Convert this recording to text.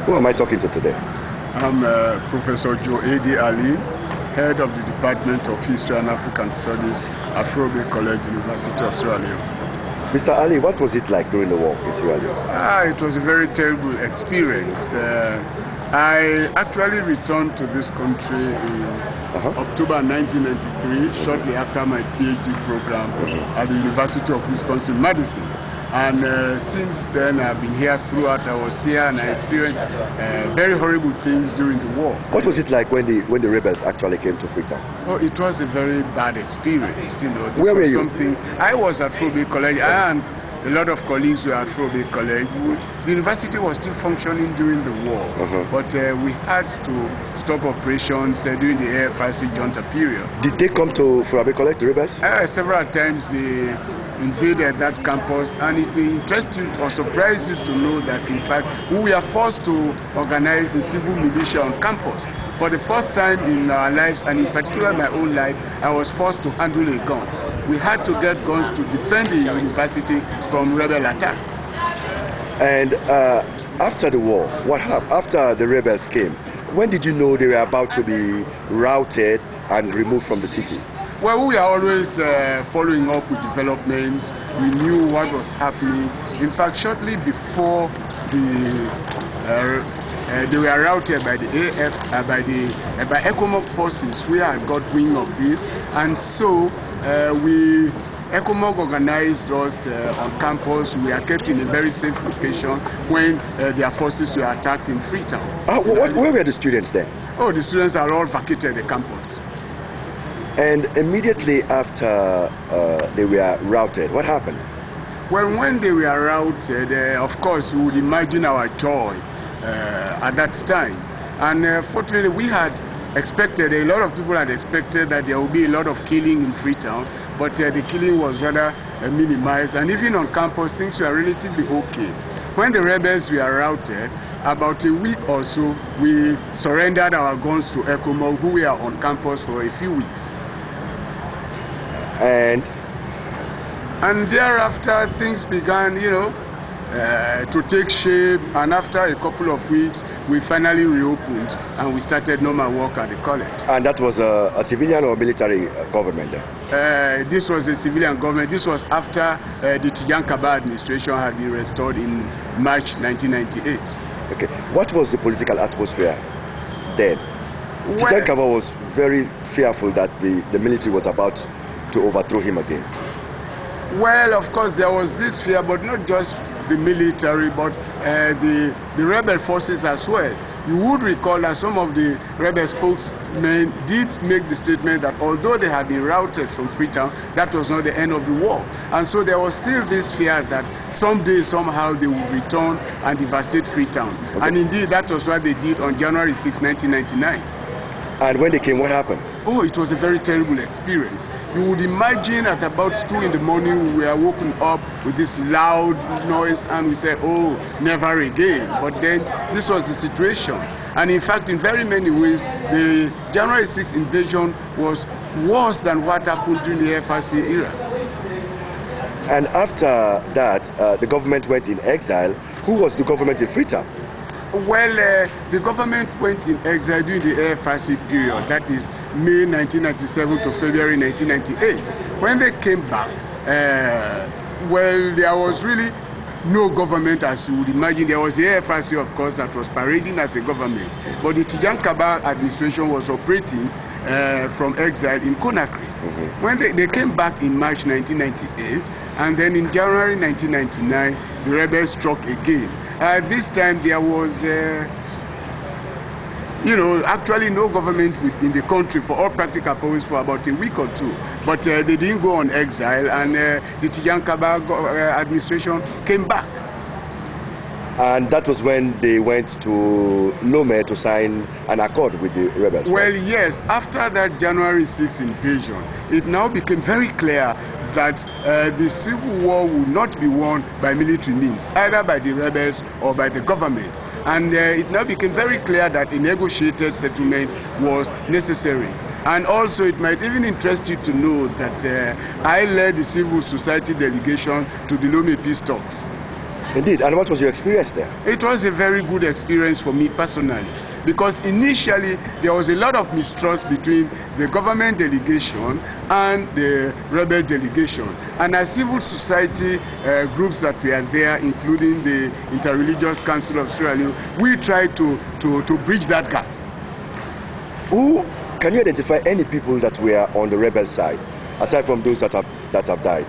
Who am I talking to today? I'm Professor Loene Ali, Head of the Department of History and African Studies at Loene College, University of Sierra Leone. Mr. Ali, what was it like during the war in Sierra Leone? It was a very terrible experience. I actually returned to this country in October 1993, shortly after my PhD program at the University of Wisconsin-Madison. And since then, I've been here throughout. I was here and I experienced very horrible things during the war. What was it like when the rebels actually came to Freetown? Oh, it was a very bad experience. You know, where were you? I was at Loene College, and a lot of colleagues were at Loene College. The university was still functioning during the war, but we had to stop operations during the AFRC junta period. Did they come to Loene College, the rebels? Several times they invaded that campus, and it will interest you or surprise you to know that in fact we were forced to organize a civil militia on campus. For the first time in our lives, and in particular my own life, I was forced to handle a gun. We had to get guns to defend the university from rebel attacks. And after the war, what happened? After the rebels came, when did you know they were about to be routed and removed from the city? Well, we are always following up with developments. We knew what was happening. In fact, shortly before they were routed by the by ECOMOG forces, we had got wind of this, and so ECOMOG organized us on campus. We are kept in a very safe location when their forces were attacked in Freetown. Where were the students then? Oh, the students are all vacated the campus. And immediately after they were routed, what happened? Well, when they were routed, of course, you would imagine our joy at that time. And fortunately, we had expected, a lot of people had expected that there would be a lot of killing in Freetown, but the killing was rather minimized. And even on campus, things were relatively okay. When the rebels were routed, about a week or so, we surrendered our guns to ECOMOG, who were on campus for a few weeks. And thereafter things began, to take shape, and after a couple of weeks we finally reopened and we started normal work at the college. And that was a civilian or military government then? This was a civilian government. This was after the Tijankaba administration had been restored in March 1998. Okay. What was the political atmosphere then? Well, Tijankaba was very fearful that the military was about to overthrow him again. Well, of course there was this fear, but not just the military, but the rebel forces as well. You would recall that some of the rebel spokesmen did make the statement that although they had been routed from Freetown, that was not the end of the war. And so there was still this fear that someday, somehow, they would return and devastate Freetown. Okay. And indeed, that was what they did on January 6, 1999. And when they came, what happened? Oh, it was a very terrible experience. You would imagine at about 2 in the morning we were woken up with this loud noise and we said, oh, never again. But then this was the situation. And in fact, in very many ways, the January 6th invasion was worse than what happened during the FRC era. And after that, the government went in exile. Who was the government in Freetown? Well, the government went in exile during the AFRC period, that is May 1997 to February 1998. When they came back, well, there was really no government as you would imagine. There was the AFRC, of course, that was parading as a government, but the Tijankaba administration was operating from exile in Conakry. When they came back in March 1998, and then in January 1999, the rebels struck again. This time there was, actually no government in the country for all practical purposes for about a week or two. But they didn't go on exile, and the Tijankaba administration came back. And that was when they went to Loene to sign an accord with the rebels. Well, yes. After that January 6th invasion, it now became very clear that the civil war would not be won by military means, either by the rebels or by the government. And it now became very clear that a negotiated settlement was necessary. And also it might even interest you to know that I led the civil society delegation to the Loene peace talks. Indeed. And what was your experience there? It was a very good experience for me personally, because initially there was a lot of mistrust between the government delegation and the rebel delegation. And as civil society groups that were there, including the Interreligious Council of Sierra Leone, we tried to bridge that gap. Can you identify any people that were on the rebel side, aside from those that have died?